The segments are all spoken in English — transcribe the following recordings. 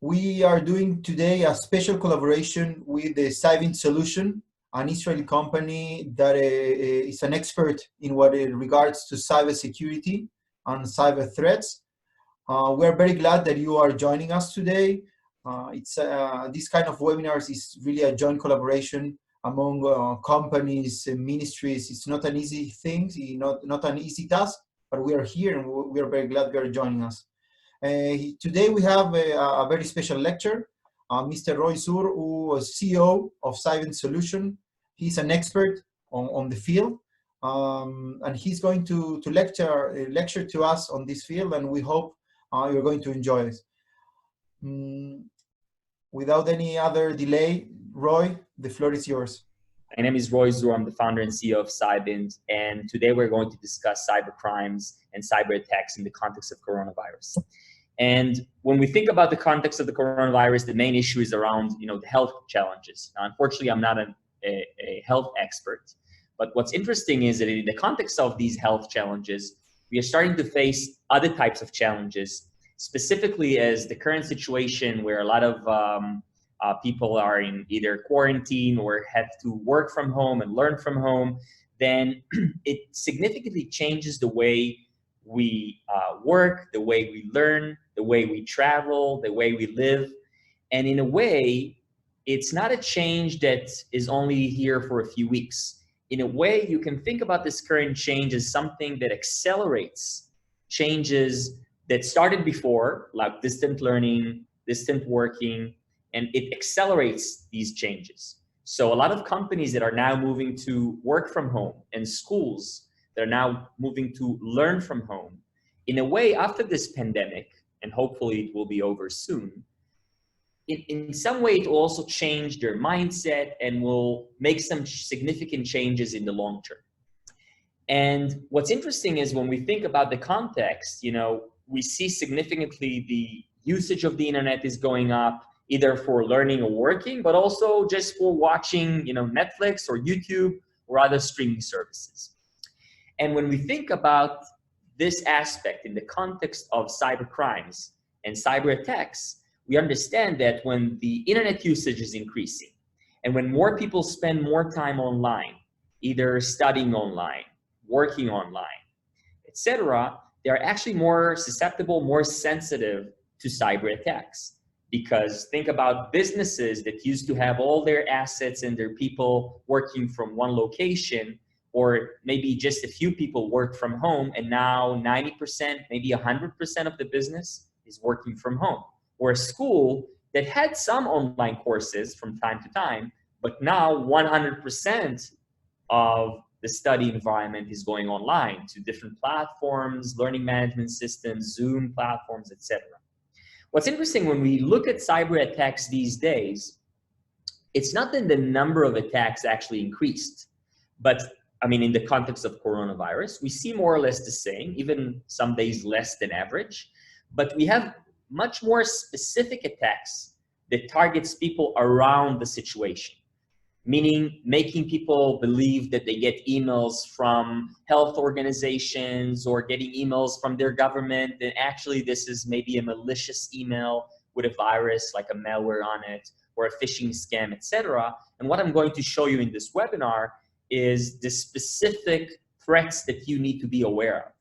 We are doing today a special collaboration with the Cybint Solutions, an Israeli company that is an expert in what it regards to cybersecurity and cyber threats. We're very glad that you are joining us today. This kind of webinars is really a joint collaboration among companies and ministries. It's not an easy thing, not an easy task, but we are here and we are very glad you are joining us. Today we have a very special lecture. Mr. Roy Zur, who is CEO of Cybint Solutions. He's an expert on the field, and he's going to lecture to us on this field, and we hope you're going to enjoy it. Without any other delay, Roy, the floor is yours. My name is Roy Zur. I'm the founder and CEO of Cybint, and today we're going to discuss cyber crimes and cyber attacks in the context of coronavirus. And when we think about the context of the coronavirus, the main issue is around, the health challenges. Now, unfortunately, I'm not a health expert, but what's interesting is that in the context of these health challenges, we are starting to face other types of challenges, specifically as the current situation where a lot of people are in either quarantine or have to work from home and learn from home, then it significantly changes the way we work, the way we learn, the way we travel, the way we live. And in a way, it's not a change that is only here for a few weeks. In a way, you can think about this current change as something that accelerates changes that started before, like distant learning, distant working, and it accelerates these changes. So a lot of companies that are now moving to work from home and schools that are now moving to learn from home, in a way, after this pandemic, and hopefully it will be over soon, in some way it will also change their mindset and will make some significant changes in the long term. And what's interesting is when we think about the context, we see significantly the usage of the internet is going up, either for learning or working, but also just for watching, Netflix or YouTube or other streaming services. And when we think about this aspect in the context of cyber crimes and cyber attacks, we understand that when the internet usage is increasing and when more people spend more time online, either studying online, working online, etc., they're actually more susceptible, more sensitive to cyber attacks. Because think about businesses that used to have all their assets and their people working from one location, or maybe just a few people work from home, and now 90%, maybe 100% of the business is working from home. Or a school that had some online courses from time to time, but now 100% of the study environment is going online to different platforms, learning management systems, Zoom platforms, etc. What's interesting when we look at cyber attacks these days, it's not that the number of attacks actually increased, but in the context of coronavirus, we see more or less the same, even some days less than average, but we have much more specific attacks that targets people around the situation, meaning making people believe that they get emails from health organizations or getting emails from their government, and actually this is maybe a malicious email with a virus like a malware on it or a phishing scam, etc. And what I'm going to show you in this webinar is the specific threats that you need to be aware of.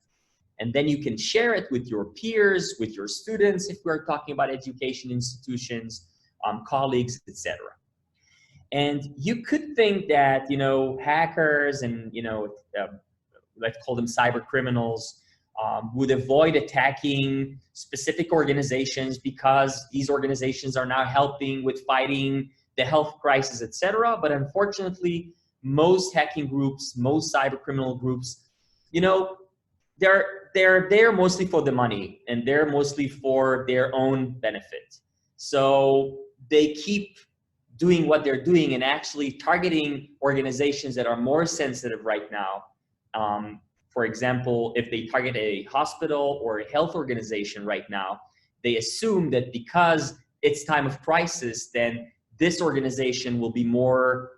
And then you can share it with your peers, with your students, if we're talking about education institutions, colleagues, etc. And you could think that, hackers and, let's call them cyber criminals, would avoid attacking specific organizations because these organizations are now helping with fighting the health crisis, etc. But unfortunately, most hacking groups, most cyber criminal groups, they're there mostly for the money, and they're mostly for their own benefit. So they keep doing what they're doing and actually targeting organizations that are more sensitive right now. For example, if they target a hospital or a health organization right now, they assume that because it's time of crisis, then this organization will be more,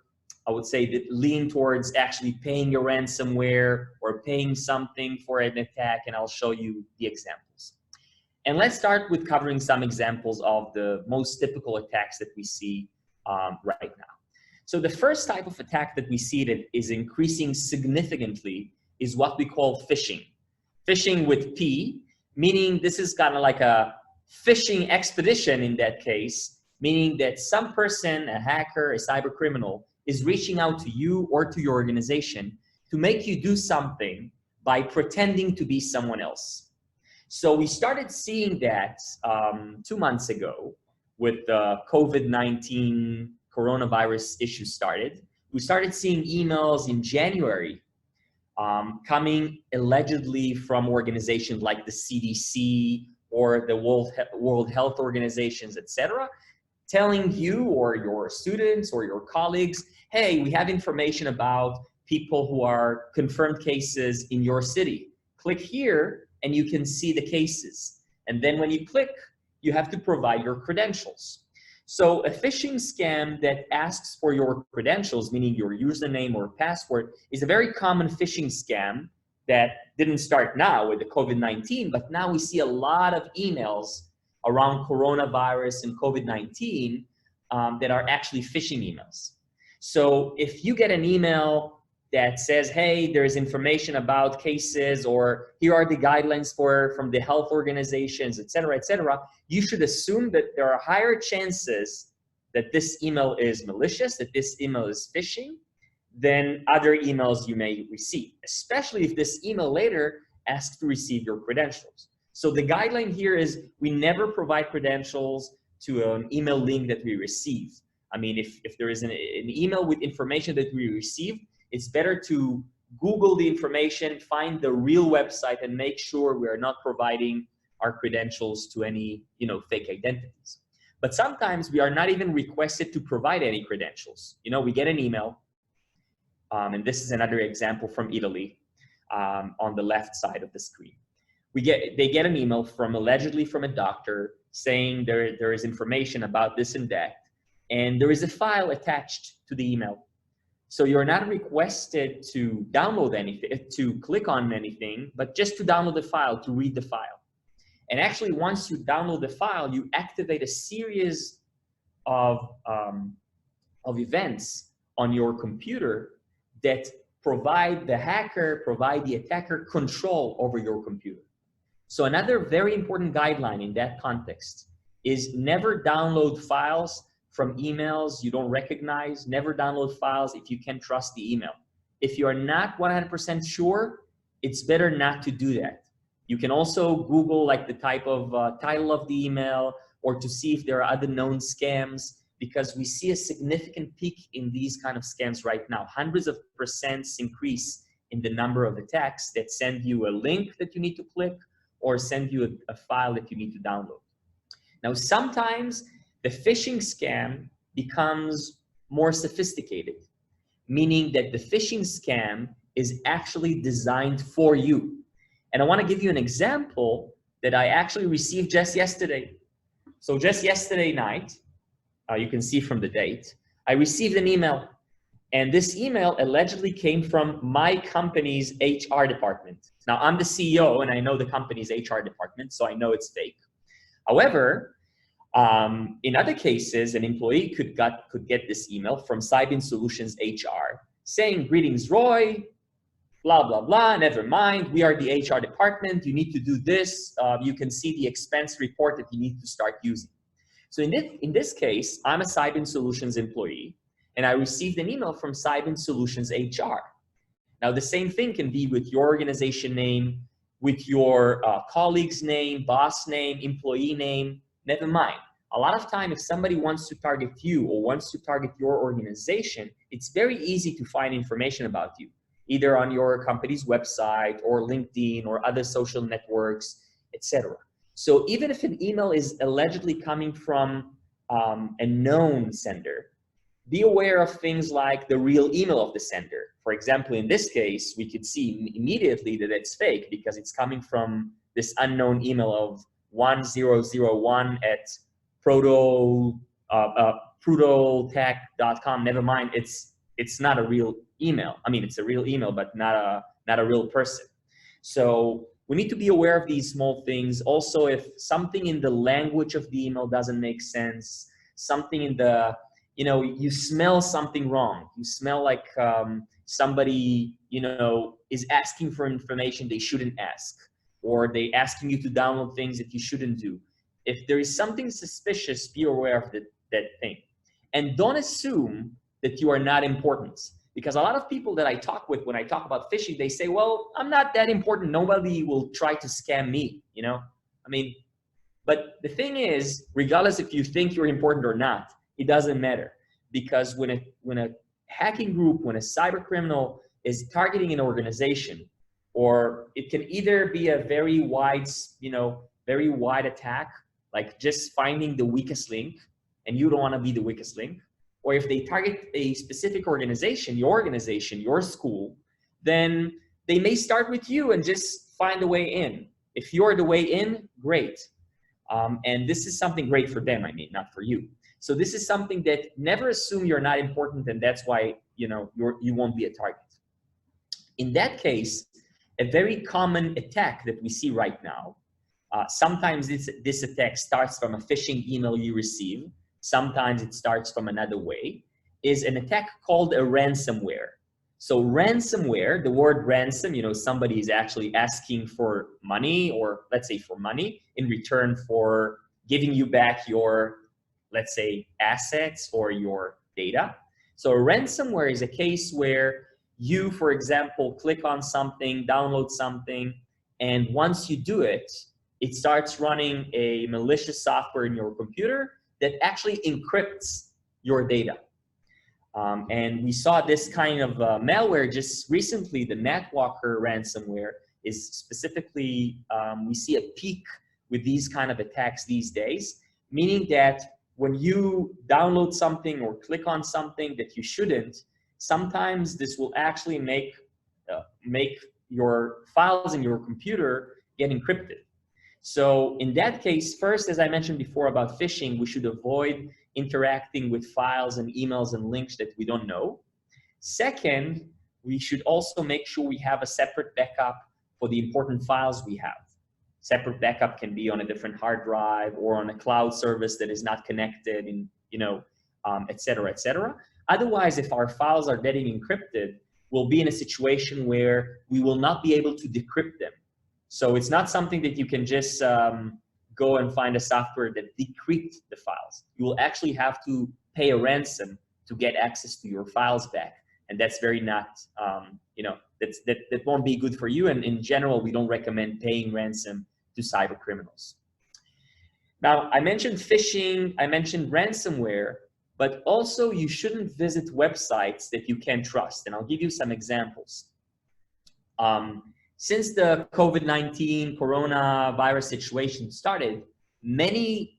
I would say, that lean towards actually paying a ransomware or paying something for an attack, and I'll show you the examples. And let's start with covering some examples of the most typical attacks that we see right now. So the first type of attack that we see that is increasing significantly is what we call phishing. Phishing with P, meaning this is kind of like a phishing expedition in that case, meaning that some person, a hacker, a cyber criminal, is reaching out to you or to your organization to make you do something by pretending to be someone else. So we started seeing that 2 months ago with the COVID-19 coronavirus issue started. We started seeing emails in January coming allegedly from organizations like the CDC or the World Health Organizations, etc., telling you or your students or your colleagues, hey, we have information about people who are confirmed cases in your city. Click here and you can see the cases. And then when you click, you have to provide your credentials. So a phishing scam that asks for your credentials, meaning your username or password, is a very common phishing scam that didn't start now with the COVID-19, but now we see a lot of emails around coronavirus and COVID-19 that are actually phishing emails. So if you get an email that says, hey, there's information about cases, or here are the guidelines from the health organizations, et cetera, you should assume that there are higher chances that this email is malicious, that this email is phishing, than other emails you may receive, especially if this email later asks to receive your credentials. So the guideline here is we never provide credentials to an email link that we receive. I mean, if there is an email with information that we receive, it's better to Google the information, find the real website, and make sure we are not providing our credentials to any, fake identities. But sometimes we are not even requested to provide any credentials. We get an email, and this is another example from Italy on the left side of the screen. They get an email allegedly from a doctor saying there is information about this and that, and there is a file attached to the email. So you're not requested to download anything, to click on anything, but just to download the file, to read the file. And actually, once you download the file, you activate a series of events on your computer that provide the attacker control over your computer. So another very important guideline in that context is never download files from emails you don't recognize. Never download files if you can't trust the email. If you are not 100% sure, it's better not to do that. You can also Google like the type of title of the email, or to see if there are other known scams, because we see a significant peak in these kind of scams right now. Hundreds of percents increase in the number of attacks that send you a link that you need to click or send you a file that you need to download. Now, sometimes the phishing scam becomes more sophisticated, meaning that the phishing scam is actually designed for you. And I want to give you an example that I actually received just yesterday. So just yesterday night, you can see from the date, I received an email. And this email allegedly came from my company's HR department. Now, I'm the CEO and I know the company's HR department, so I know it's fake. However, in other cases, an employee could get this email from Cybint Solutions HR saying, greetings, Roy, blah, blah, blah, never mind. We are the HR department. You need to do this. You can see the expense report that you need to start using. So in this case, I'm a Cybint Solutions employee, and I received an email from Cybint Solutions HR. Now, the same thing can be with your organization name, with your colleague's name, boss name, employee name, never mind. A lot of time, if somebody wants to target you or wants to target your organization, it's very easy to find information about you, either on your company's website or LinkedIn or other social networks, etc. So even if an email is allegedly coming from a known sender, be aware of things like the real email of the sender. For example, in this case, we could see immediately that it's fake because it's coming from this unknown email of 1001 at prototech.com. Never mind, it's not a real email. I mean, it's a real email, but not a real person. So we need to be aware of these small things. Also, if something in the language of the email doesn't make sense, something in the, you smell something wrong. You smell like somebody, is asking for information they shouldn't ask, or they asking you to download things that you shouldn't do. If there is something suspicious, be aware of that thing. And don't assume that you are not important. Because a lot of people that I talk with, when I talk about phishing, they say, well, I'm not that important. Nobody will try to scam me, But the thing is, regardless if you think you're important or not, it doesn't matter. Because when a hacking group, when a cyber criminal is targeting an organization, or it can either be a very wide attack, like just finding the weakest link, and you don't want to be the weakest link, or if they target a specific organization, your school, then they may start with you and just find a way in. If you're the way in, great. And this is something great for them, not for you. So this is something that never assume you're not important, and that's why you won't be a target. In that case, a very common attack that we see right now, sometimes this attack starts from a phishing email you receive. Sometimes it starts from another way, is an attack called a ransomware. So ransomware, the word ransom, somebody is actually asking for money, or let's say for money in return for giving you back your, let's say, assets or your data. So a ransomware is a case where you, for example, click on something, download something, and once you do it, it starts running a malicious software in your computer that actually encrypts your data. And we saw this kind of malware just recently. The NetWalker ransomware is specifically, we see a peak with these kind of attacks these days, meaning that when you download something or click on something that you shouldn't, sometimes this will actually make your files in your computer get encrypted. So in that case, first, as I mentioned before about phishing, we should avoid interacting with files and emails and links that we don't know. Second, we should also make sure we have a separate backup for the important files we have. Separate backup can be on a different hard drive or on a cloud service that is not connected, and et cetera, et cetera. Otherwise, if our files are getting encrypted, we'll be in a situation where we will not be able to decrypt them. So it's not something that you can just go and find a software that decrypts the files. You will actually have to pay a ransom to get access to your files back. And that's very not, that won't be good for you. And in general, we don't recommend paying ransom to cyber criminals. Now, I mentioned phishing, I mentioned ransomware, but also you shouldn't visit websites that you can't trust. And I'll give you some examples. Since the COVID-19 coronavirus situation started, many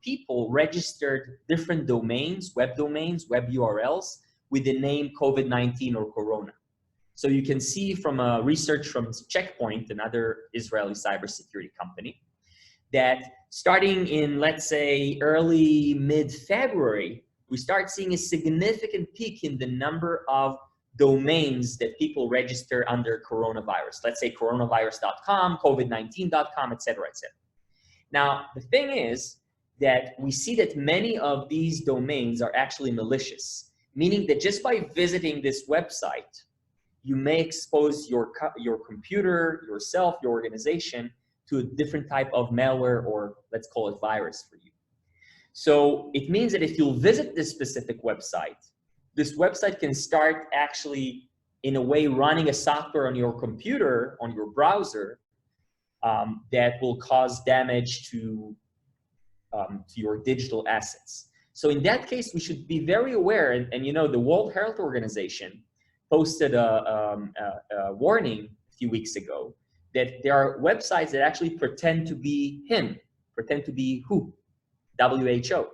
people registered different domains, web URLs, with the name COVID-19 or Corona. So you can see from a research from Checkpoint, another Israeli cybersecurity company, that starting in, let's say, early mid-February, we start seeing a significant peak in the number of domains that people register under coronavirus. Let's say coronavirus.com, covid19.com, et cetera, et cetera. Now, the thing is that we see that many of these domains are actually malicious, meaning that just by visiting this website, you may expose your computer, yourself, your organization to a different type of malware, or let's call it virus for you. So it means that if you'll visit this specific website, this website can start actually, in a way, running a software on your computer, on your browser, that will cause damage to your digital assets. So in that case, we should be very aware. And the World Health Organization posted a warning a few weeks ago that there are websites that actually pretend to be WHO.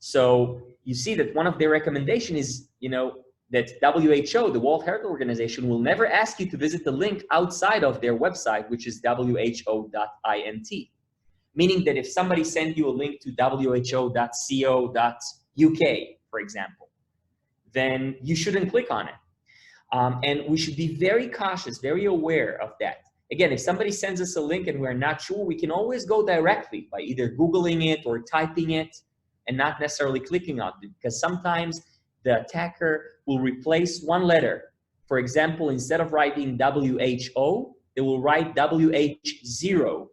So you see that one of their recommendations is, that WHO, the World Health Organization, will never ask you to visit the link outside of their website, which is who.int. Meaning that if somebody sends you a link to who.co.uk, for example, then you shouldn't click on it. And we should be very cautious, very aware of that. again, if somebody sends us a link and we're not sure, we can always go directly by either Googling it or typing it and not necessarily clicking on it, because sometimes the attacker will replace one letter. For example, instead of writing WHO, they will write WH0.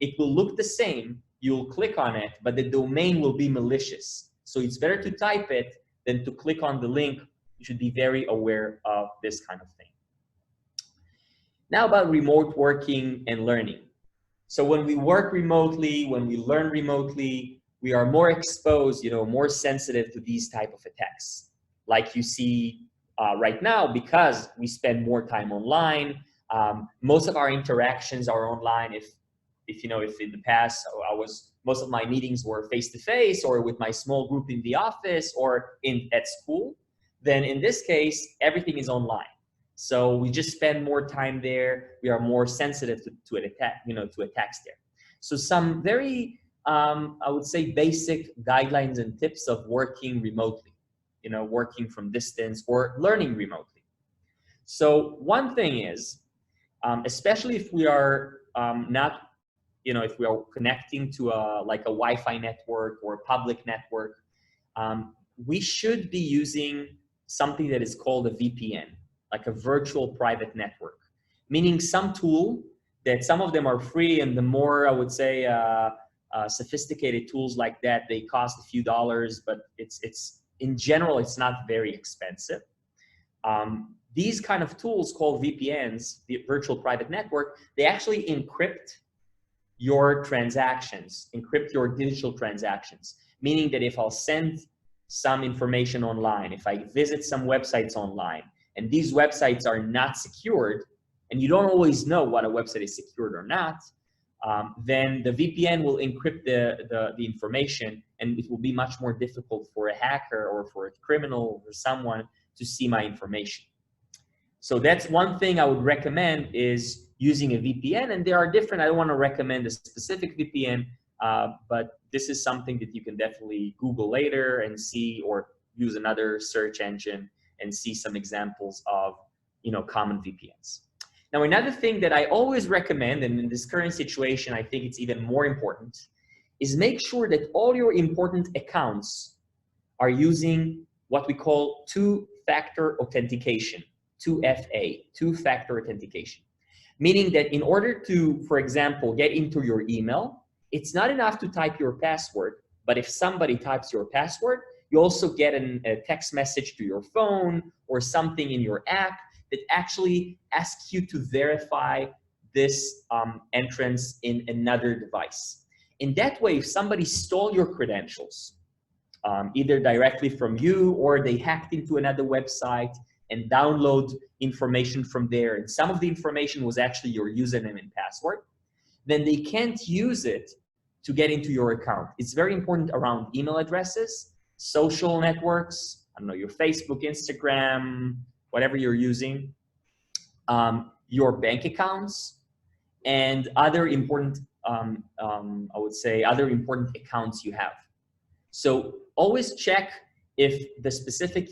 It will look the same, you'll click on it, but the domain will be malicious. So it's better to type it than to click on the link. You should be very aware of this kind of thing. Now about remote working and learning. So when we work remotely, when we learn remotely, we are more exposed, more sensitive to these type of attacks. Like you see right now, because we spend more time online, most of our interactions are online. If in the past most of my meetings were face-to-face or with my small group in the office or at school, then in this case, everything is online. So we just spend more time there. We are more sensitive to an attack, to attacks there. So some very, I would say, basic guidelines and tips of working remotely, working from distance or learning remotely. So one thing is, especially if we are not, if we are connecting to like a Wi-Fi network or a public network, we should be using something that is called a VPN, like a virtual private network, meaning some tool that some of them are free, and the more, I would say, sophisticated tools like that, they cost a few dollars, but it's in general, it's not very expensive. These kind of tools called VPNs, the virtual private network, they actually encrypt your transactions, encrypt your digital transactions, meaning that if I'll send some information online, if I visit some websites online, and these websites are not secured, and you don't always know what a website is secured or not, then the VPN will encrypt the information, and it will be much more difficult for a hacker or for a criminal or someone to see my information. So that's one thing I would recommend, is using a VPN, and there are different, I don't want to recommend a specific VPN, but this is something that you can definitely Google later and see, or use another search engine and see some examples of, common VPNs. Now, another thing that I always recommend, and in this current situation, I think it's even more important, is make sure that all your important accounts are using what we call two-factor authentication, 2FA, two-factor authentication. Meaning that in order to, for example, get into your email, it's not enough to type your password, but if somebody types your password, you also get a text message to your phone or something in your app that actually asks you to verify this entrance in another device. In that way, if somebody stole your credentials, either directly from you or they hacked into another website and download information from there, and some of the information was actually your username and password, then they can't use it to get into your account. It's very important around email addresses, social networks, I don't know, your Facebook, Instagram, whatever you're using, your bank accounts, and other important, I would say, other important accounts you have. So always check if the specific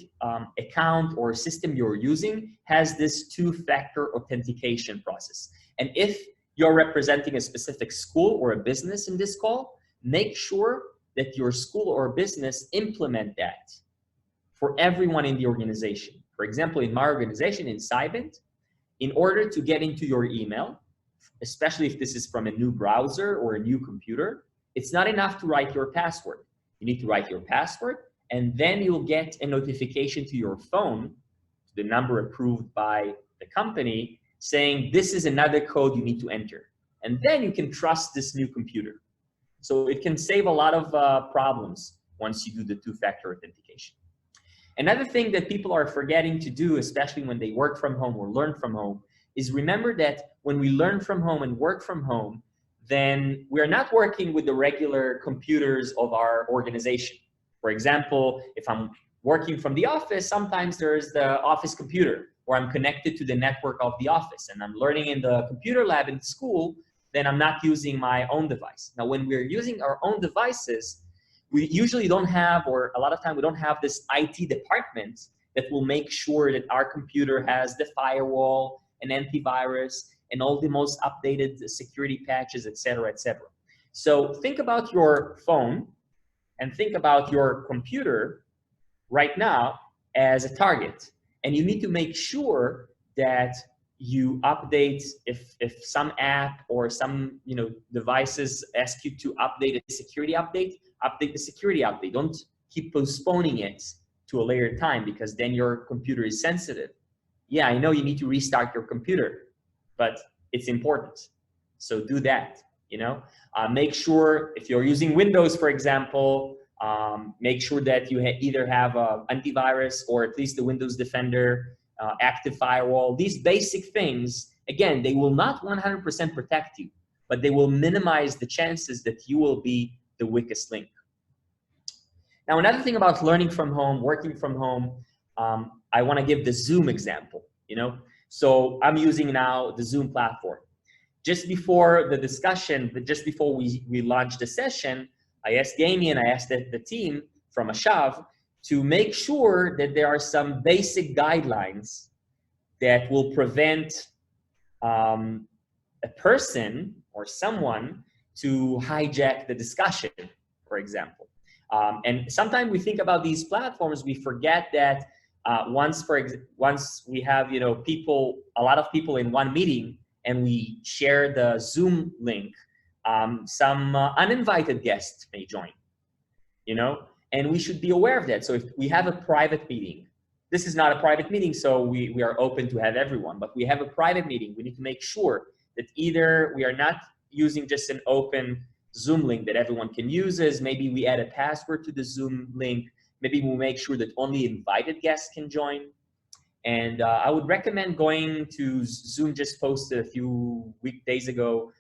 account or system you're using has this two-factor authentication process. And if you're representing a specific school or a business in this call, make sure that your school or business implement that for everyone in the organization. For example, in my organization, in Cybint, in order to get into your email, especially if this is from a new browser or a new computer, it's not enough to write your password. You need to write your password, and then you'll get a notification to your phone, the number approved by the company, saying this is another code you need to enter. And then you can trust this new computer. So it can save a lot of problems once you do the two-factor authentication. Another thing that people are forgetting to do, especially when they work from home or learn from home, is remember that when we learn from home and work from home, then we're not working with the regular computers of our organization. For example, if I'm working from the office, sometimes there's the office computer, or I'm connected to the network of the office, and I'm learning in the computer lab in school, then I'm not using my own device. Now, when we're using our own devices, we usually don't have, or a lot of time we don't have this IT department that will make sure that our computer has the firewall, an antivirus, and all the most updated security patches, etc., etc. So think about your phone and think about your computer right now as a target. And you need to make sure that you update if some app or some devices ask you to update a security update, update the security update. Don't keep postponing it to a later time, because then your computer is sensitive. Yeah, I know you need to restart your computer, but it's important. So do that, make sure if you're using Windows, for example, make sure that you either have an antivirus or at least the Windows Defender, active firewall. These basic things, again, they will not 100% protect you, but they will minimize the chances that you will be the weakest link. Now, another thing about learning from home, working from home, I want to give the Zoom example. So I'm using now the Zoom platform. Just before the discussion, but just before we launched the session, I asked Damien, I asked the team from Ashav to make sure that there are some basic guidelines that will prevent a person or someone to hijack the discussion, for example. And sometimes we think about these platforms, we forget that once we have a lot of people in one meeting, and we share the Zoom link, some uninvited guests may join, and we should be aware of that. So if we have a private meeting, this is not a private meeting, so we are open to have everyone, but we have a private meeting, we need to make sure that either we are not using just an open Zoom link that everyone can use, maybe we add a password to the Zoom link, maybe we make sure that only invited guests can join. And I would recommend going to Zoom. Just posted a few days ago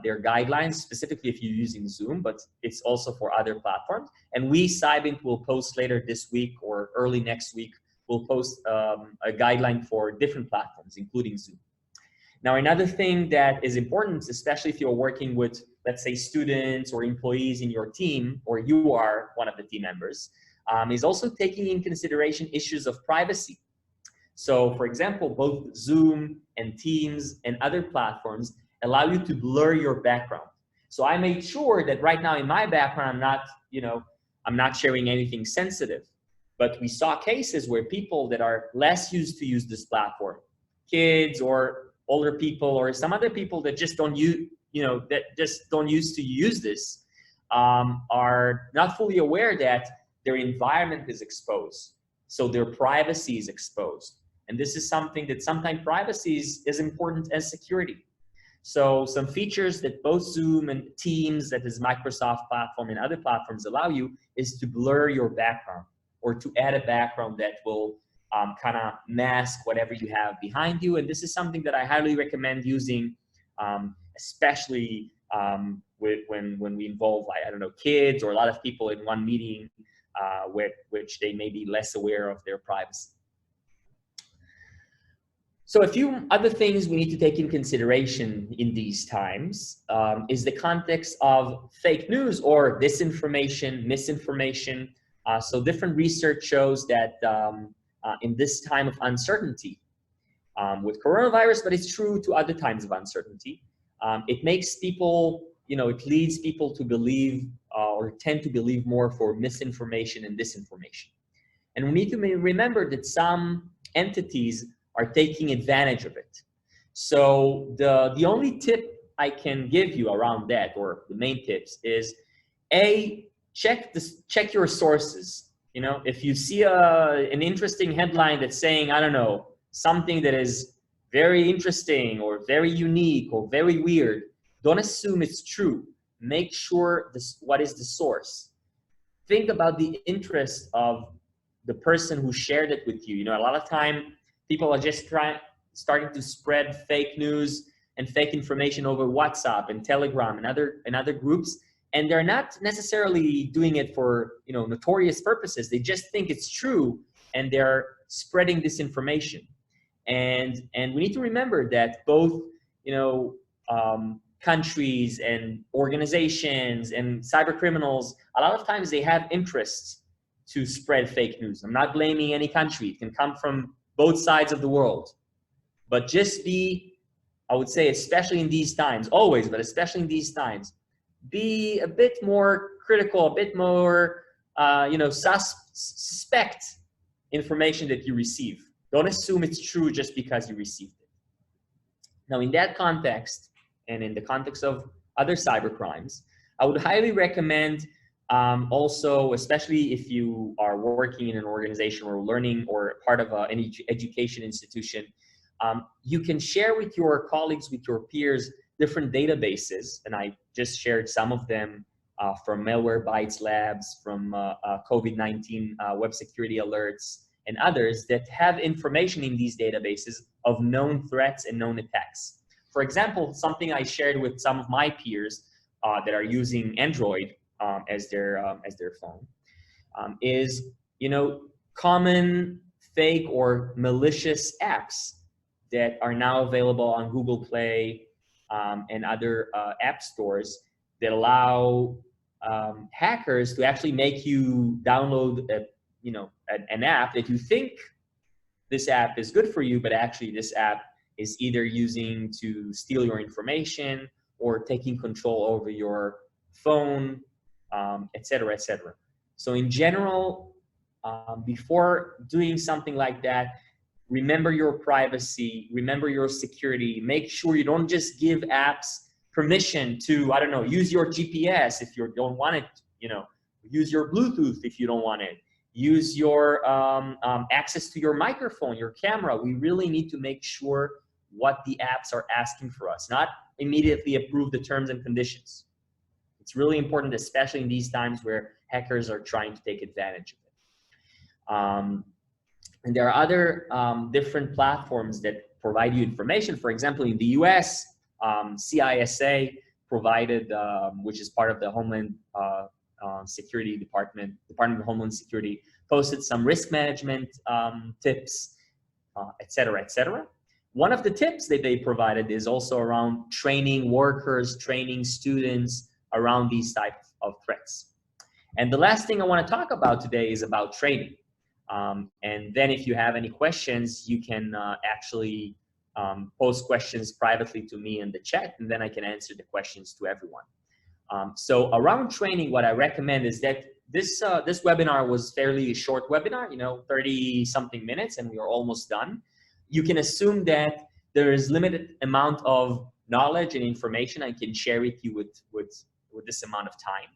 their guidelines, specifically if you're using Zoom, but it's also for other platforms. And we, Cybint, will post later this week or early next week, we'll post a guideline for different platforms, including Zoom. Now, another thing that is important, especially if you're working with, let's say, students or employees in your team, or you are one of the team members, is also taking in consideration issues of privacy. So, for example, both Zoom and Teams and other platforms allow you to blur your background. So I made sure that right now in my background, I'm not sharing anything sensitive. But we saw cases where people that are less used to use this platform, kids or older people or some other people that just don't use, used to use this, are not fully aware that their environment is exposed. So their privacy is exposed. And this is something that sometimes privacy is as important as security. So some features that both Zoom and Teams, that is Microsoft platform, and other platforms allow you is to blur your background, or to add a background that will kind of mask whatever you have behind you. And this is something that I highly recommend using, especially when we involve, I don't know, kids or a lot of people in one meeting, which they may be less aware of their privacy. So a few other things we need to take in consideration in these times is the context of fake news or disinformation, misinformation. So different research shows that in this time of uncertainty with coronavirus, but it's true to other times of uncertainty, it makes people, it leads people to believe or tend to believe more for misinformation and disinformation. And we need to remember that some entities are taking advantage of it. So the only tip I can give you around that, or the main tips, is check your sources. If you see an interesting headline that's saying, I don't know, something that is very interesting or very unique or very weird, don't assume it's true. Make sure what is the source. Think about the interest of the person who shared it with you. A lot of time people are just starting to spread fake news and fake information over WhatsApp and Telegram and other groups, and they're not necessarily doing it for notorious purposes. They just think it's true, and they're spreading this information. And we need to remember that both countries and organizations and cyber criminals, a lot of times they have interests to spread fake news. I'm not blaming any country. It can come from both sides of the world. But just be I would say, especially in these times, always, but especially in these times, be a bit more critical, a bit more, suspect information that you receive. Don't assume it's true just because you received it. Now, in that context, and in the context of other cybercrimes, I would highly recommend also, especially if you are working in an organization or learning or part of any education institution, you can share with your colleagues, with your peers, different databases. And I just shared some of them from Malwarebytes Labs, from COVID-19 web security alerts, and others that have information in these databases of known threats and known attacks. For example, something I shared with some of my peers that are using Android as their phone is, common fake or malicious apps that are now available on Google Play and other app stores that allow hackers to actually make you download an app that you think this app is good for you, but actually this app is either using to steal your information or taking control over your phone, et cetera, et cetera. So in general, before doing something like that, remember your privacy, remember your security, make sure you don't just give apps permission to, I don't know, use your GPS if you don't want it, use your Bluetooth if you don't want it, use your access to your microphone, your camera. We really need to make sure what the apps are asking for us, not immediately approve the terms and conditions. It's really important, especially in these times where hackers are trying to take advantage of it. And there are other different platforms that provide you information. For example, in the US, CISA provided, which is part of the Homeland Security Department of Homeland Security, posted some risk management tips, et cetera, et cetera. One of the tips that they provided is also around training workers, training students around these types of threats. And the last thing I want to talk about today is about training. And then if you have any questions, you can actually post questions privately to me in the chat, and then I can answer the questions to everyone. So around training, what I recommend is that this webinar was fairly short webinar, 30 something minutes, and we are almost done. You can assume that there is limited amount of knowledge and information I can share with you with this amount of time.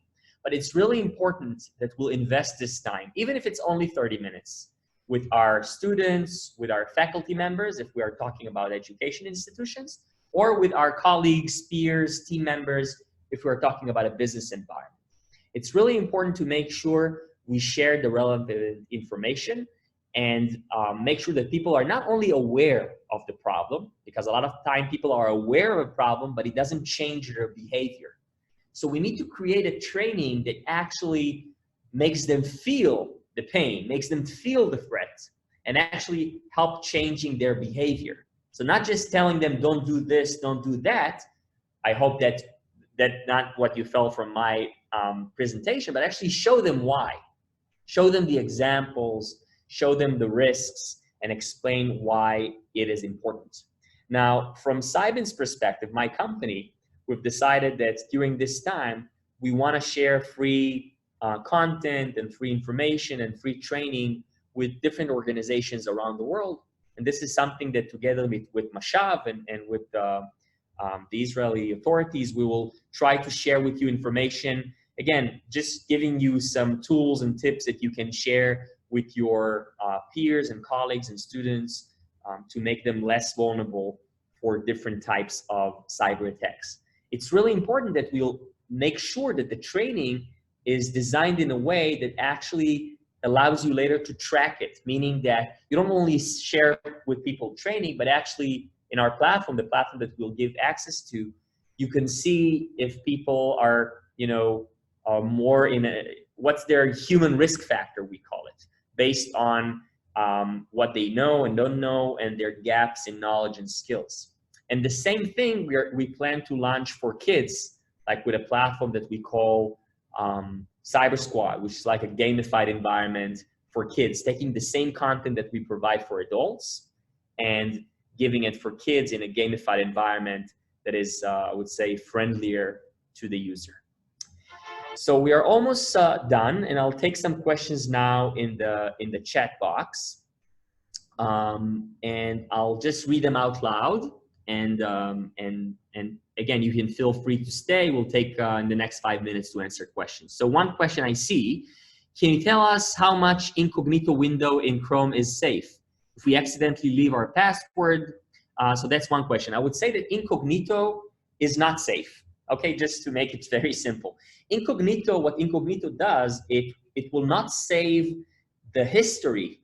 But it's really important that we'll invest this time, even if it's only 30 minutes, with our students, with our faculty members, if we are talking about education institutions, or with our colleagues, peers, team members, if we're talking about a business environment. It's really important to make sure we share the relevant information and make sure that people are not only aware of the problem, because a lot of time people are aware of a problem, but it doesn't change their behavior. So we need to create a training that actually makes them feel the pain, makes them feel the threat, and actually help changing their behavior. So not just telling them, don't do this, don't do that. I hope that's not what you felt from my presentation, but actually show them why. Show them the examples, show them the risks, and explain why it is important. Now, from Cybint's perspective, my company, we've decided that during this time, we want to share free content and free information and free training with different organizations around the world. And this is something that together with Mashav and with the Israeli authorities, we will try to share with you information. Again, just giving you some tools and tips that you can share with your peers and colleagues and students to make them less vulnerable for different types of cyber attacks. It's really important that we'll make sure that the training is designed in a way that actually allows you later to track it, meaning that you don't only share with people training, but actually in our platform, the platform that we'll give access to, you can see if people are, more in what's their human risk factor, we call it, based on what they know and don't know and their gaps in knowledge and skills. And the same thing we plan to launch for kids, like with a platform that we call Cyber Squad, which is like a gamified environment for kids, taking the same content that we provide for adults and giving it for kids in a gamified environment that is, I would say, friendlier to the user. So we are almost done, and I'll take some questions now in the chat box, and I'll just read them out loud. And again, you can feel free to stay. We'll take in the next 5 minutes to answer questions. So one question I see: can you tell us how much incognito window in Chrome is safe if we accidentally leave our password? So that's one question. I would say that incognito is not safe. Okay, just to make it very simple. Incognito, what incognito does, it will not save the history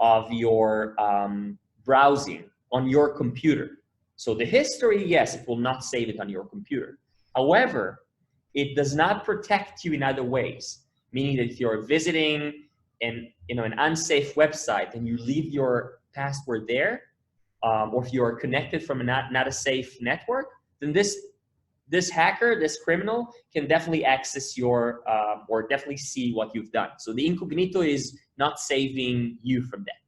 of your browsing on your computer. So the history, yes, it will not save it on your computer. However, it does not protect you in other ways, meaning that if you're visiting an unsafe website and you leave your password there, or if you are connected from not a safe network, then this hacker, this criminal, can definitely access your, or definitely see what you've done. So the incognito is not saving you from that.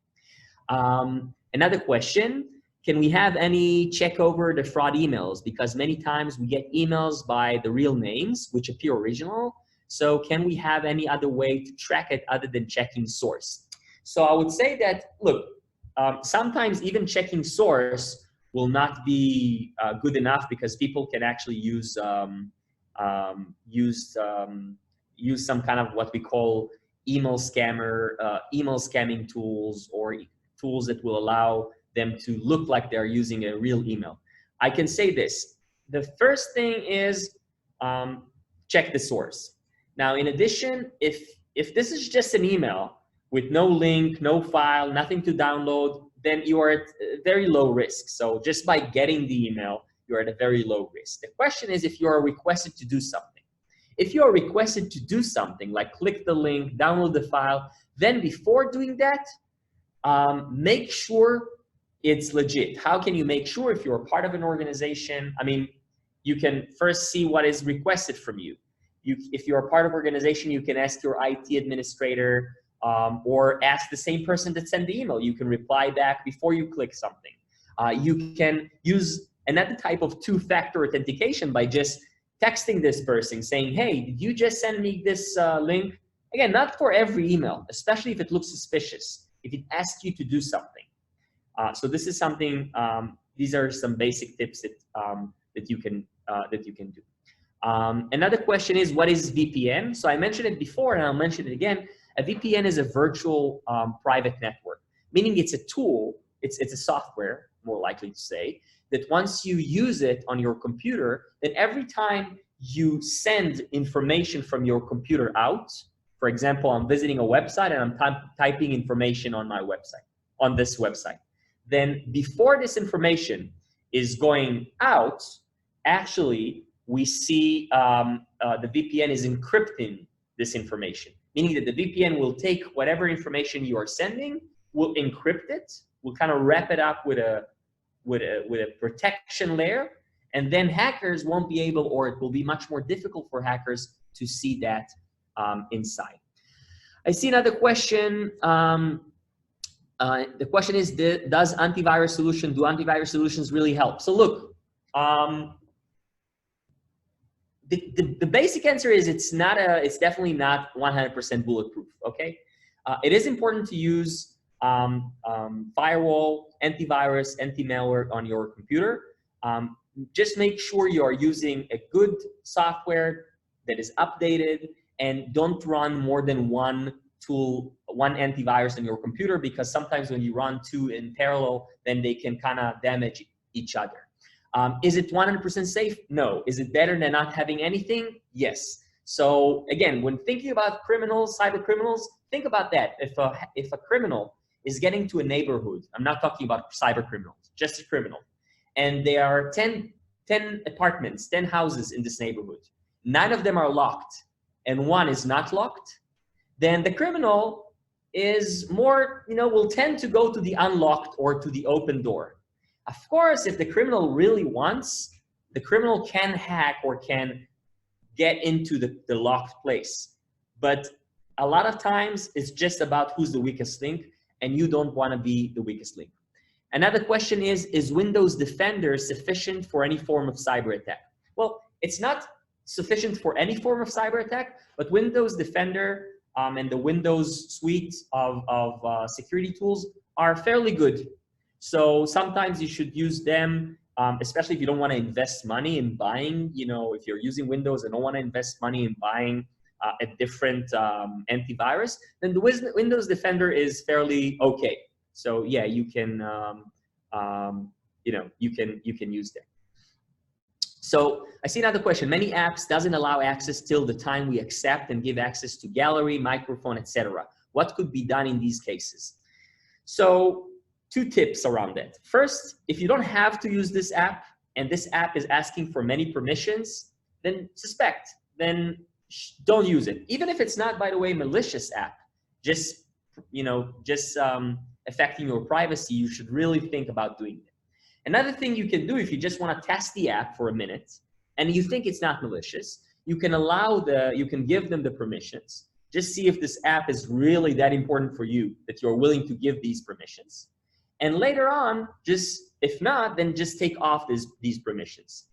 Another question: can we have any check over the fraud emails? Because many times we get emails by the real names, which appear original. So can we have any other way to track it other than checking source? So I would say that, look, sometimes even checking source will not be good enough, because people can actually use some kind of what we call email scamming tools, or tools that will allow them to look like they're using a real email. I can say this: the first thing is check the source. Now, in addition, if this is just an email with no link, no file, nothing to download, then you are at very low risk. So just by getting the email, you're at a very low risk. The question is if you are requested to do something. If you are requested to do something, like click the link, download the file, then before doing that, make sure it's legit. How can you make sure? If you're a part of an organization, I mean, you can first see what is requested from you. If you're a part of an organization, you can ask your IT administrator, or ask the same person that sent the email. You can reply back before you click something. You can use another type of two-factor authentication by just texting this person saying, hey, did you just send me this link? Again, not for every email, especially if it looks suspicious, if it asks you to do something. So this is something, these are some basic tips that you can do. Another question is, what is VPN? So I mentioned it before, and I'll mention it again. A VPN is a virtual private network, meaning it's a tool, it's a software, more likely to say, that once you use it on your computer, then every time you send information from your computer out, for example, I'm visiting a website and I'm typing information on my website, on this website, then before this information is going out, actually, we see the VPN is encrypting this information, meaning that the VPN will take whatever information you are sending, will encrypt it, will kind of wrap it up with a protection layer, and then hackers won't be able, or it will be much more difficult for hackers to see that inside. I see another question. The question is, do antivirus solutions really help? So look, the basic answer is it's definitely not 100% bulletproof, okay? It is important to use firewall, antivirus, anti-malware on your computer. Just make sure you are using a good software that is updated, and don't run more than one antivirus on your computer, because sometimes when you run two in parallel, then they can kind of damage each other. Is it 100% safe? No. Is it better than not having anything? Yes. So again, when thinking about criminals, cyber criminals, think about that. If a criminal is getting to a neighborhood, I'm not talking about cyber criminals, just a criminal, and there are 10 apartments, 10 houses in this neighborhood, 9 of them are locked and 1 is not locked, then the criminal is more, will tend to go to the unlocked or to the open door. Of course, if the criminal really wants, the criminal can hack or can get into the locked place. But a lot of times it's just about who's the weakest link, and you don't want to be the weakest link. Another question is Windows Defender sufficient for any form of cyber attack? Well, it's not sufficient for any form of cyber attack, but Windows Defender and the Windows suite of security tools are fairly good. So sometimes you should use them, especially if you don't want to invest money in buying, if you're using Windows and don't want to invest money in buying a different antivirus, then the Windows Defender is fairly okay. So yeah, you can, you can use them. So I see another question. Many apps doesn't allow access till the time we accept and give access to gallery, microphone, etc. What could be done in these cases? So 2 tips around that. First, if you don't have to use this app and this app is asking for many permissions, then suspect, then don't use it. Even if it's not, by the way, malicious app, just affecting your privacy, you should really think about doing it. Another thing you can do if you just want to test the app for a minute and you think it's not malicious, you can give them the permissions. Just see if this app is really that important for you that you're willing to give these permissions. And later on, if not, then just take off these permissions.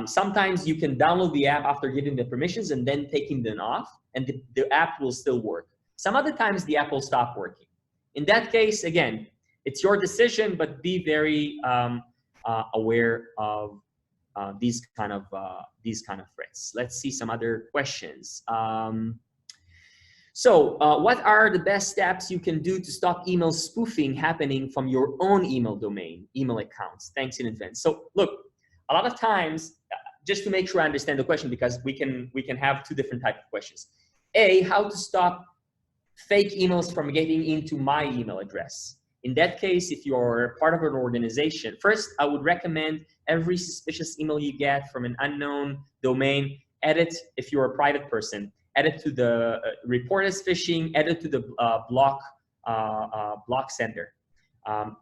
Sometimes you can download the app after giving the permissions and then taking them off, and the app will still work. Some other times the app will stop working. In that case, again, it's your decision, but be very aware of these kind of threats. Let's see some other questions. What are the best steps you can do to stop email spoofing happening from your own email domain, email accounts? Thanks in advance. So look, a lot of times, just to make sure I understand the question, because we can have 2 different types of questions. A, how to stop fake emails from getting into my email address. In that case, if you're part of an organization, first, I would recommend every suspicious email you get from an unknown domain, edit if you're a private person, add it to the report as phishing, add it to the block sender.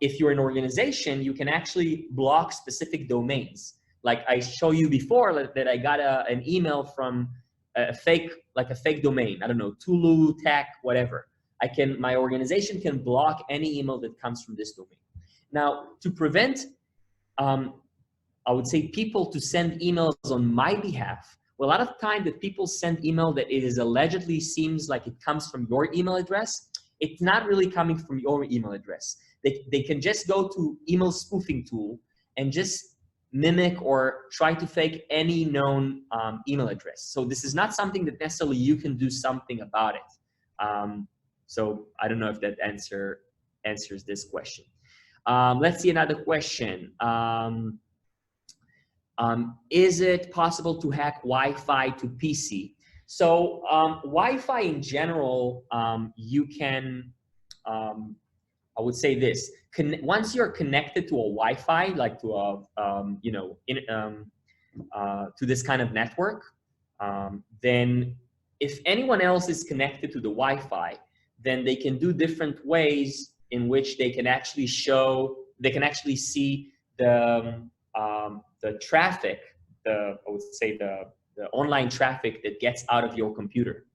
If you're an organization, you can actually block specific domains. Like I showed you before that I got an email from a fake domain. I don't know, Tulu, Tech, whatever. My organization can block any email that comes from this domain. Now, to prevent, I would say, people to send emails on my behalf, well, a lot of time that people send email that it is allegedly seems like it comes from your email address, it's not really coming from your email address. They can just go to email spoofing tool and just mimic or try to fake any known email address. So this is not something that necessarily you can do something about it. So I don't know if that answers this question. Let's see another question. Is it possible to hack Wi-Fi to PC? So Wi-Fi in general, you can, I would say this, once you're connected to a Wi-Fi, like to a, to this kind of network, then if anyone else is connected to the Wi-Fi, then they can do different ways in which they can actually see the traffic, I would say the online traffic that gets out of your computer.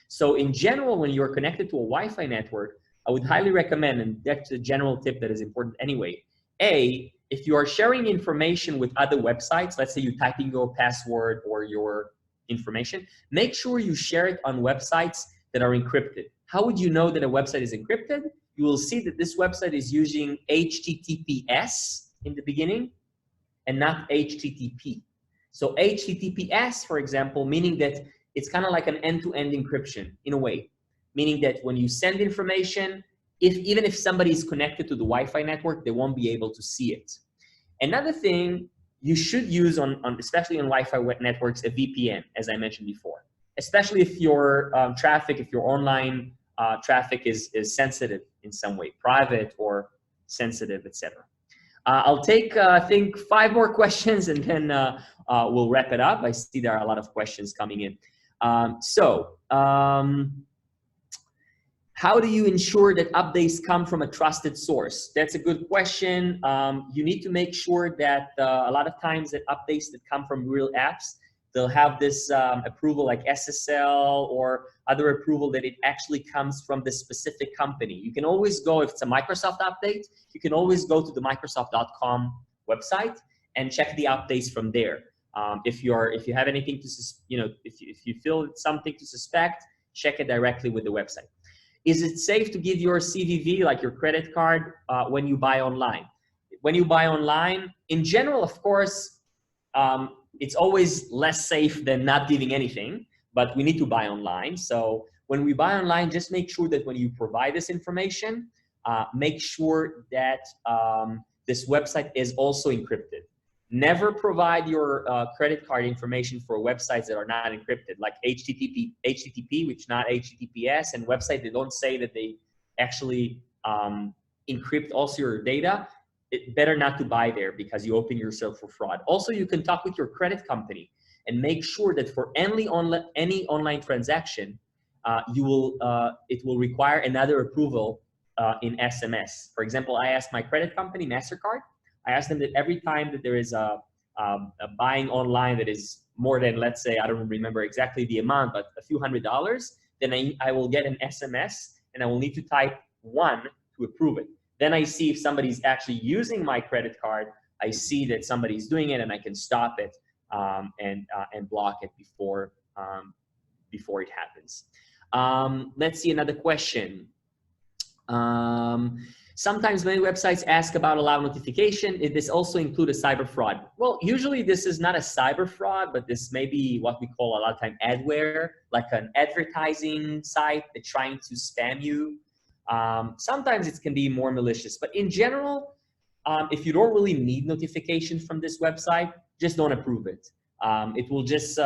So in general, when you're connected to a Wi-Fi network, I would highly recommend, and that's a general tip that is important anyway, A, if you are sharing information with other websites, let's say you type in your password or your information, make sure you share it on websites that are encrypted. How would you know that a website is encrypted? You will see that this website is using HTTPS in the beginning and not HTTP. So HTTPS, for example, meaning that it's kind of like an end-to-end encryption in a way, meaning that when you send information, even if somebody is connected to the Wi-Fi network, they won't be able to see it. Another thing you should use especially on Wi-Fi networks, a VPN, as I mentioned before, especially if your traffic, if your online traffic is sensitive in some way, private or sensitive, etc. I'll take, I think, 5 more questions and then we'll wrap it up. I see there are a lot of questions coming in. How do you ensure that updates come from a trusted source? That's a good question. You need to make sure that a lot of times that updates that come from real apps, they'll have this approval like SSL or other approval that it actually comes from the specific company. You can always go, if it's a Microsoft update, you can always go to the Microsoft.com website and check the updates from there. If you have anything to, if you feel it's something to suspect, check it directly with the website. Is it safe to give your CVV, like your credit card, when you buy online? When you buy online, in general, of course, it's always less safe than not giving anything, but we need to buy online. So when we buy online, just make sure that when you provide this information, make sure that this website is also encrypted. Never provide your credit card information for websites that are not encrypted, like HTTP, which is not HTTPS, and websites that don't say that they actually encrypt also your data. It better not to buy there because you open yourself for fraud. Also, you can talk with your credit company and make sure that for any online transaction, it will require another approval in SMS. For example, I asked my credit company, MasterCard, I asked them that every time that there is a buying online that is more than, let's say, I don't remember exactly the amount, but a few $100s, then I will get an SMS and I will need to type 1 to approve it. Then I see if somebody's actually using my credit card, I see that somebody's doing it and I can stop it and block it before it happens. Let's see another question. Sometimes many websites ask about allow notification. Did this also include a cyber fraud? Well, usually this is not a cyber fraud, but this may be what we call a lot of time adware, like an advertising site that's trying to spam you. Sometimes it can be more malicious, but in general, if you don't really need notifications from this website, just don't approve it. It will just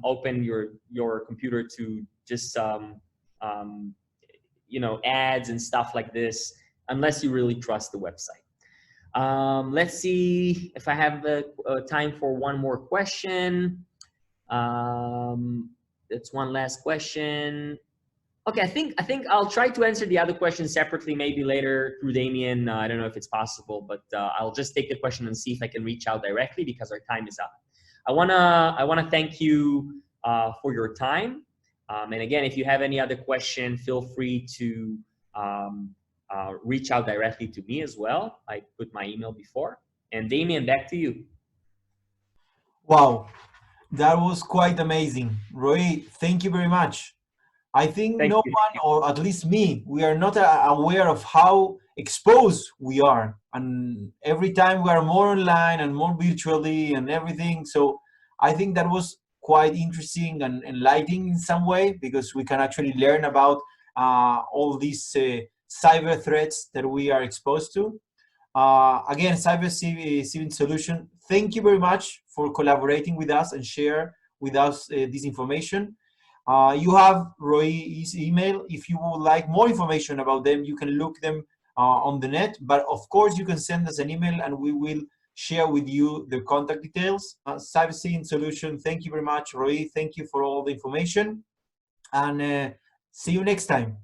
open your computer to just ads and stuff like this, unless you really trust the website. Let's see if I have time for one more question. That's one last question. Okay, I think I'll try to answer the other questions separately, maybe later through Damien. I don't know if it's possible, but I'll just take the question and see if I can reach out directly because our time is up. I wanna thank you for your time. And again, if you have any other question, feel free to reach out directly to me as well. I put my email before. And Damien, back to you. Wow, that was quite amazing. Roy, thank you very much. I think no one, or at least me, we are not aware of how exposed we are. And every time we are more online and more virtually and everything. So I think that was quite interesting and enlightening in some way, because we can actually learn about all these cyber threats that we are exposed to. Again, Cybint Solutions, thank you very much for collaborating with us and share with us this information. You have Roy's email. If you would like more information about them, you can look them on the net. But of course, you can send us an email and we will share with you the contact details. Cybint Solutions, thank you very much. Roy, thank you for all the information. And see you next time.